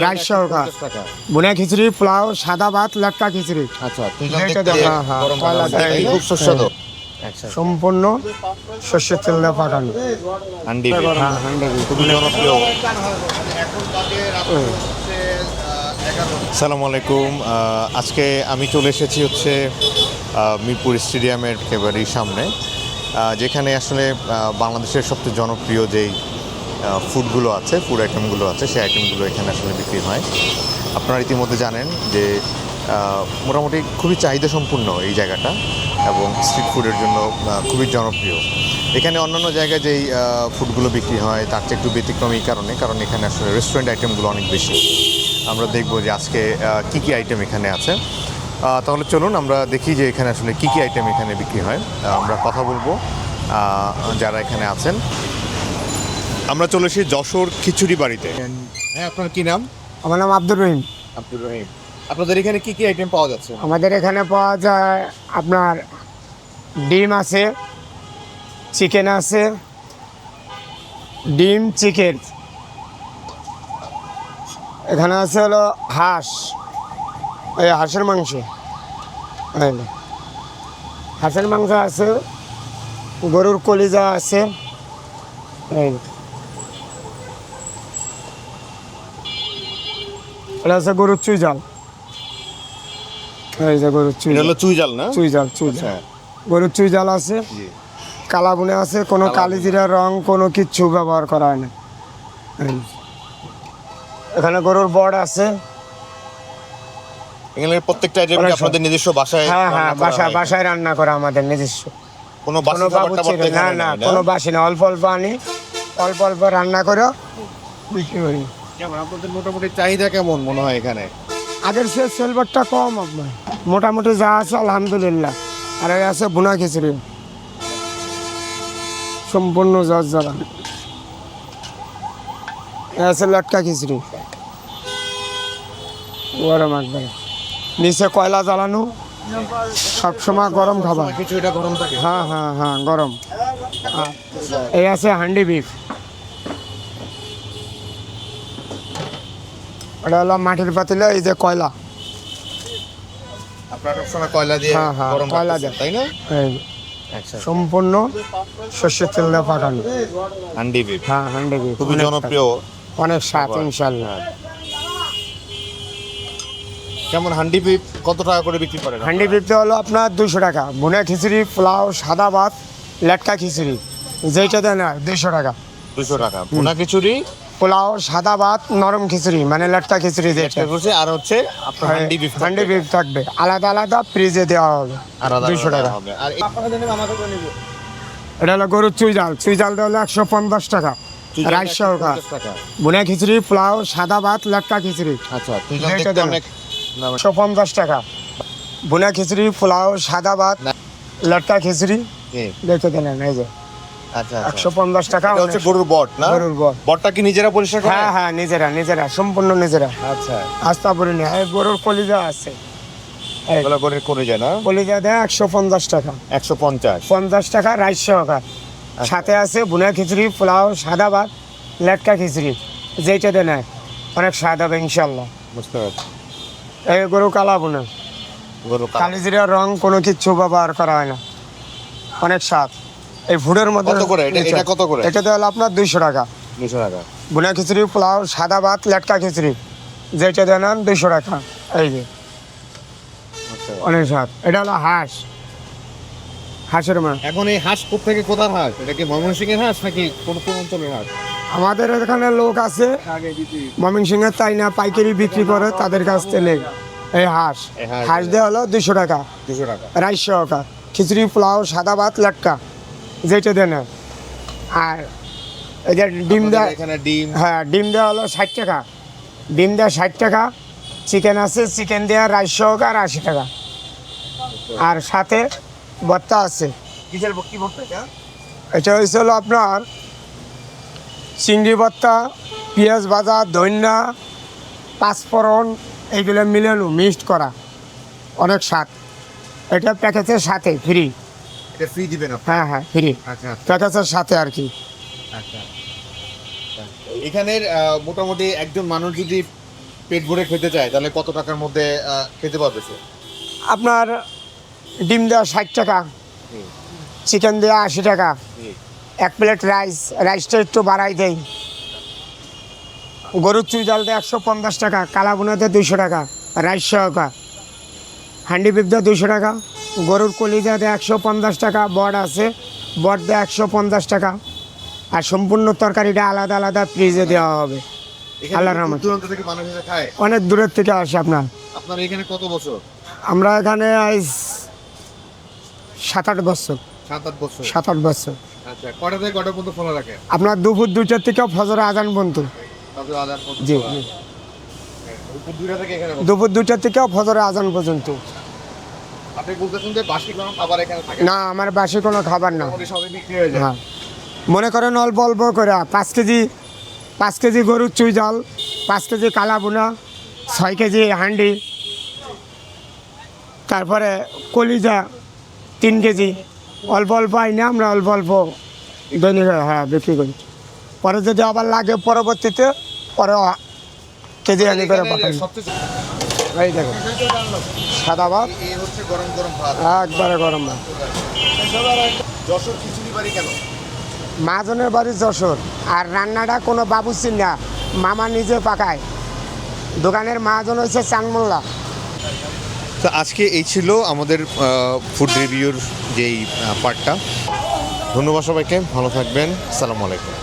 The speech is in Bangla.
রাইস সহকার, বুনা খিচুড়ি, পোলাও, সাদা ভাত, লাটকা খিচুড়ি। আচ্ছা হ্যাঁ, খুব সুস্বাদু। সম্পূর্ণ সর্ষের তেল দিয়ে পাকানো হান্ডি বিফ হান্ডি বিফ। খুবই জনপ্রিয়। আসসালামু আলাইকুম। আজকে আমি চলে এসেছি হচ্ছে মিরপুর স্টেডিয়ামের একেবারেই সামনে, যেখানে আসলে বাংলাদেশের সবচেয়ে জনপ্রিয় যেই ফুডগুলো আছে, ফুড আইটেমগুলো আছে, সেই আইটেমগুলো এখানে আসলে বিক্রি হয়। আপনারা ইতিমধ্যে জানেন যে মোটামুটি খুবই চাহিদা সম্পূর্ণ এই জায়গাটা এবং স্ট্রিট ফুডের জন্য খুবই জনপ্রিয়। এখানে অন্যান্য জায়গায় যেই ফুডগুলো বিক্রি হয় তার চেয়ে একটু ব্যতিক্রম এই কারণ এখানে আসলে রেস্টুরেন্ট আইটেমগুলো অনেক বেশি। আমরা দেখব যে আজকে কী কী আইটেম এখানে আছে। তাহলে চলুন আমরা দেখি যে এখানে আসলে কী কী আইটেম এখানে বিক্রি হয়। আমরা কথা বলবো যারা এখানে আছেন। আমরা চলে এসেছি যশোর খিচুড়ি বাড়িতে। হ্যাঁ, আপনার কি নাম? আমার নাম আব্দুর রহিম। আব্দুর রহিম। আপনাদের এখানে কি কি আইটেম পাওয়া যাচ্ছে? আমাদের এখানে পাওয়া যায় আপনার ডিম আছে, চিকেন আছে, ডিম চিকেন। এখানে আছে হলো হাঁস, এই হাঁসের মাংস, এই হাঁসের মাংস আছে, গরুর কলিজা আছে, এই এটা আছে গরুর চুইজাল, এই যে গরুর এটা চুইজাল, হলো চুইজাল না? চুইজাল গরুর চুইজাল আছে, কালাবুনে আছে, কোনো কালিজিরা রং কোনো কিচ্ছু ব্যবহার করা হয় না। এই এখানে গরুর বড় আছে। এখানে প্রত্যেকটা আইটেম কি আপনাদের নিজস্ব বাসায়? হ্যাঁ, রান্না করা হয়? বাসায় রান্না করা আমাদের নিজস্ব। কোনো বাসি কোনো খাবার টাবার তো না এখানে না, নাই, না? কোনো বাসি না, অল্প অল্প আনি, অল্প অল্প রান্না করে বিক্রি করি। কেমন আপনাদের মোটামুটি চাহিদা কেমন মনে হয় এখানে? আগের সে সেলবারটা কম আপনার, মোটামুটি যা আছে আলহামদুলিল্লাহ। আর এই আছে বুনা খিচুড়ি, সম্পূর্ণ জর্জরা। এই আছে লটকা খিচুড়ি, গরম একবারে, নিচে কয়লা জ্বালানো, সবসময় গরম খাবার। খিচুড়িটা গরম থাকে? হ্যাঁ গরম। এই আছে হান্ডি বিফ, এটা হলো মাটির পাতিলে, এই যে কয়লা, আপনারা সবসময় কয়লা দিয়ে হ্যাঁ, গরম কয়লা করতেছেন, দিয়ে। তাই না? এই আচ্ছা, সম্পূর্ণ সর্ষের তেল দিয়ে পাকানো। হান্ডি বিফ হ্যাঁ, হান্ডি বিফ খুবই জনপ্রিয়। অনেক স্বাদ ইনশাল্লাহ। কেমন হান্ডি বিফ কত টাকা করে বিক্রি করেন? হান্ডি বিফতে হলো আপনার 200 টাকা, বুনা খিচুড়ি, পোলাও, সাদা ভাত, লেটকা খিচুড়ি, যেইটা দেন 200 টাকা। 200 টাকা ভুনা খিচুড়ি, পোলাও, সাদা ভাত, নরম খিচুড়ি মানে লেটকা খিচুড়ি যেটা, আর হচ্ছে আপনার হান্ডি বিফ। হান্ডি বিফ থাকবে আলাদা আলাদা, ফ্রিজে দেওয়া হবে আলাদা 200 টাকা। হবে। আর এটা হলো গরুর চুইজাল, চুইজালটা হলো 150 টাকা, রাইস সহকার, 150 টাকা। বুনা খিচুড়ি, পোলাও, সাদা ভাত, লেটকা খিচুড়ি। আচ্ছা, যেটা দেখতে দেন অনেক 150 টাকা, বুনা খিচুড়ি, পোলাও, সাদা ভাত, লেটকা খিচুড়ি, দেখতে দেন এই যে আচ্ছা 150 টাকা। এটা হচ্ছে গরুর বট না? গরুর বট। বটটা কি নিজেরা পরিষ্কার করে? হ্যাঁ, নিজেরা সম্পূর্ণ নিজেরা, আচ্ছা, আস্তা পরে নিয়ে। এই গরুর কলিজা আছে, এই এগুলো করে যায় না? কলিজা দেয় 150 টাকা, 150। 50 টাকা রাইস সহকার। সাথে আছে বুনা খিচুড়ি, পোলাও, সাদা ভাত, লেটকা খিচুড়ি, যেইটা দেন অনেক স্বাদ হবে ইনশাল্লাহ। বুঝতে পারছি। এই গরু কালা বুনা, গরু কালিজিরা রং কোনো কিচ্ছু ব্যবহার করা হয় না, অনেক স্বাদ। এই ফুডের মধ্যে কত করে এটা কত করে? এটাতে হলো আপনার 200 টাকা, 200 টাকা। বুনা খিচুড়ি, পোলাও, সাদা ভাত, লেটকা খিচুড়ি, যেটা দেন 200 টাকা। এই যে অনেক স্বাদ। এটা হলো হাঁসের মাংস। এখন এই হাঁস থেকে কোথার হাঁস? এটা কি ময়মনসিংহের হাঁস নাকি কোন অঞ্চলের হাঁস? আমাদের এখানে লোক আছে ময়মনসিংহের, তাই না, পাইকারি বিক্রি করে, তাদের কাছ থেকে এই হাঁস দেওয়া হলো 200 টাকা, 200 টাকা। রাইস সহকার, খিচুড়ি, পোলাও, সাদা ভাত, লেটকা, যেটা দেন। আর এই যে ডিম দেওয়া, এখানে ডিম, হ্যাঁ, ডিম দেওয়া হলো 60 টাকা, ডিম দেওয়া 60 টাকা। চিকেন আছে, চিকেন দেওয়া রাইস সহকার 80 টাকা। আর সাথে ভর্তা আছে, কি ভর্তা? এটা হয়েছে হলো আপনার চিংড়ি ভর্তা, পেঁয়াজ ভাজা, ধনিয়া, পাঁচফোড়ন, এইগুলো মিলানো মিক্সড করা, অনেক স্বাদ। এটা প্যাকেজের সাথে ফ্রি। এটা ফ্রি দিবেন আপনি? হ্যাঁ ফ্রি, আচ্ছা প্যাকেজের সাথে আর কি। আচ্ছা। এখানের মোটামুটি একজন মানুষ যদি পেট ভরে খেতে চায় তাহলে কত টাকার মধ্যে খেতে পারবে সে? আপনার ডিম দেওয়া 60 টাকা, চিকেন দেওয়া 80 টাকা, এক প্লেট রাইসটা একটু বাড়াই দেয়, গরুর চুই ডাল দেয় 150 টাকা, কালা বোনাতে 200 টাকা, রাইস সহকা, হান্ডি বিপ দেয় 200 টাকা, গরুর কলিজা দেয় 150 টাকা, বট আছে বট দেয় 150 টাকা, আর সম্পূর্ণ তরকারিটা আলাদা আলাদা ফ্রিজে দেওয়া হবে। আল্লাহর রহমতে। দূরান্ত থেকে মানুষ এসে খায়। অনেক দূরের থেকে আসে আপনার। আপনার এখানে কত বছর? আমরা এখানে আজ 7-8 বছর। 7-8 বছর। 7-8 বছর। আচ্ছা, কটা থেকে কটা পর্যন্ত খোলা রাখে? আপনার দুপুর 2টার থেকে ফজর আজান পর্যন্ত। তারপরে আজান পর্যন্ত জি খোলা। দুপুর 2টা থেকে এখানে বসে। দুপুর 2টার থেকে ফজর আজান পর্যন্ত। আপনি বলতেছেন যে বাসি কোনো খাবার এখানে থাকে না, আমার বাসি কোনো খাবার না। মোটামুটি সবই বিক্রি হয়ে যায়। হ্যাঁ, মনে করেন অল্প অল্প করে 5 কেজি গরুর চুই ডাল, 5 কেজি কালা বোনা, 6 কেজি হান্ডি, তারপরে কলিজা 3 কেজি, অল্প অল্প আইনে আমরা অল্প অল্প দৈনিক বিক্রি করি। পরে যদি আবার লাগে পরবর্তীতে পরে কেজি আনি করে এখানে পাঠাই। সবচেয়ে এই দেখো সাদা ভাত, এই হচ্ছে গরম গরম ভাত। একবারে গরম ভাত। যশোর খিচুড়ি বাড়ি কেন? মাজনের বাড়ি যশোর, আর রান্নাটা কোনো বাবুসির না, মামা নিজে পাকায়। দোকানের মাজন হচ্ছে চাংমোল্লা। তো আজকে এই ছিল আমাদের ফুড রিভিউর যেই পার্টটা। ধন্যবাদ সবাইকে, ভালো থাকবেন, আসসালামু আলাইকুম।